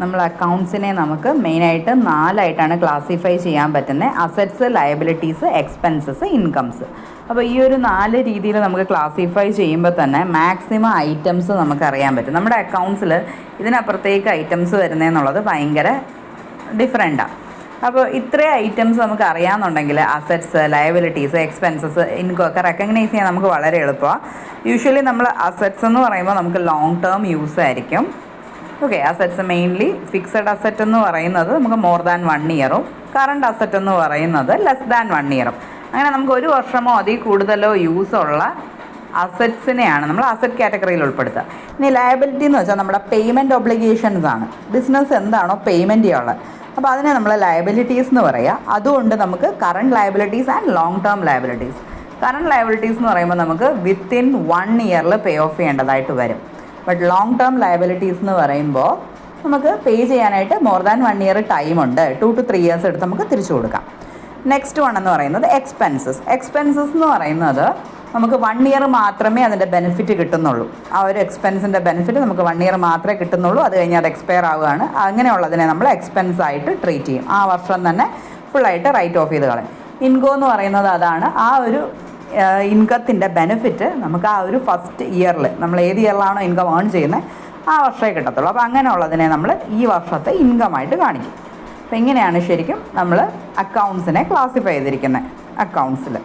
നമ്മൾ അക്കൗണ്ട്സിനെ നമുക്ക് മെയിനായിട്ട് 4 ആയിട്ടാണ് ക്ലാസിഫൈ ചെയ്യാൻ പറ്റുന്നത്. Assets, liabilities, expenses, incomes. അപ്പോൾ ഈ ഒരു 4 രീതിയിൽ നമുക്ക് ക്ലാസിഫൈ ചെയ്യുമ്പോൾ തന്നെ മാക്സിമം ഐറ്റംസ് നമുക്ക് അറിയാൻ പറ്റും. നമ്മുടെ അക്കൗണ്ട്സിൽ ഇതിനപ്പുറത്തേക്ക് ഐറ്റംസ് വരുന്നതെന്നുള്ളത് ഭയങ്കര ഡിഫറെൻറ്റാണ്. അപ്പോൾ ഇത്രയും ഐറ്റംസ് നമുക്ക് അറിയാമെന്നുണ്ടെങ്കിൽ അസറ്റ്സ്, ലയബിലിറ്റീസ്, എക്സ്പെൻസസ്, ഇൻകം ഒക്കെ റെക്കഗ്നൈസ് ചെയ്യാൻ നമുക്ക് വളരെ എളുപ്പമാണ്. യൂഷ്വലി നമ്മൾ അസറ്റ്സ് എന്ന് പറയുമ്പോൾ നമുക്ക് ലോങ് ടേം യൂസ് ആയിരിക്കും. Okay, assets mainly fixed asset എന്ന് പറയുന്നത് നമുക്ക് മോർ ദാൻ 1 ഇയറും കറണ്ട് അസറ്റ് എന്ന് പറയുന്നത് ലെസ് ദാൻ 1 ഇയറും. അങ്ങനെ നമുക്ക് 1 വർഷമോ അതിൽ കൂടുതലോ യൂസുള്ള അസറ്റ്സിനെയാണ് നമ്മൾ അസറ്റ് കാറ്റഗറിയിൽ ഉൾപ്പെടുത്തുക. ഇനി ലയബിലിറ്റി എന്ന് വെച്ചാൽ നമ്മുടെ പേയ്മെൻറ്റ് ഒബ്ലിഗേഷൻസ് ആണ്. ബിസിനസ് എന്താണോ പേയ്മെൻറ്റ് ചെയ്യാനുള്ളത്, അപ്പോൾ അതിനെ നമ്മൾ ലയബിലിറ്റീസ് എന്ന് പറയുക. അതുകൊണ്ട് നമുക്ക് current liabilities and long term liabilities. Current liabilities എന്ന് പറയുമ്പോൾ നമുക്ക് വിത്തിൻ 1 ഇയറിൽ പേ ഓഫ് ചെയ്യേണ്ടതായിട്ട് വരും. ബട്ട് ലോങ് ടേം ലയബിലിറ്റീസ് എന്ന് പറയുമ്പോൾ നമുക്ക് പേ ചെയ്യാനായിട്ട് മോർ ദാൻ 1 ഇയർ ടൈമുണ്ട്. 2 to 3 ഇയേഴ്സ് എടുത്ത് നമുക്ക് തിരിച്ചു കൊടുക്കാം. നെക്സ്റ്റ് വൺ എന്ന് പറയുന്നത് എക്സ്പെൻസസ്. എക്സ്പെൻസസ് എന്ന് പറയുന്നത് നമുക്ക് 1 ഇയർ മാത്രമേ അതിൻ്റെ ബെനിഫിറ്റ് കിട്ടുന്നുള്ളൂ. ആ ഒരു എക്സ്പെൻസിൻ്റെ ബെനിഫിറ്റ് നമുക്ക് 1 ഇയർ മാത്രമേ കിട്ടുന്നുള്ളൂ. അത് കഴിഞ്ഞ് അത് എക്സ്പയർ ആവുകയാണ്. അങ്ങനെയുള്ളതിനെ നമ്മൾ എക്സ്പെൻസ് ആയിട്ട് ട്രീറ്റ് ചെയ്യും. ആ വർഷം തന്നെ ഫുള്ളായിട്ട് റൈറ്റ് ഓഫ് ചെയ്ത് കളയും. ഇൻകം എന്ന് പറയുന്നത് അതാണ്. ആ ഒരു ഇൻകത്തിൻ്റെ ബെനിഫിറ്റ് നമുക്ക് ആ ഒരു ഫസ്റ്റ് ഇയറിൽ നമ്മൾ ഏത് ഇയറിലാണോ ഇൻകം ഏൺ ചെയ്യുന്നത് ആ വർഷമേ കിട്ടത്തുള്ളൂ. അപ്പോൾ അങ്ങനെയുള്ളതിനെ നമ്മൾ ഈ വർഷത്തെ ഇൻകമായിട്ട് കാണിക്കും. അപ്പോൾ ഇങ്ങനെയാണ് ശരിക്കും നമ്മൾ അക്കൗണ്ട്സിനെ ക്ലാസിഫൈ ചെയ്തിരിക്കുന്നത് അക്കൗണ്ട്സിൽ.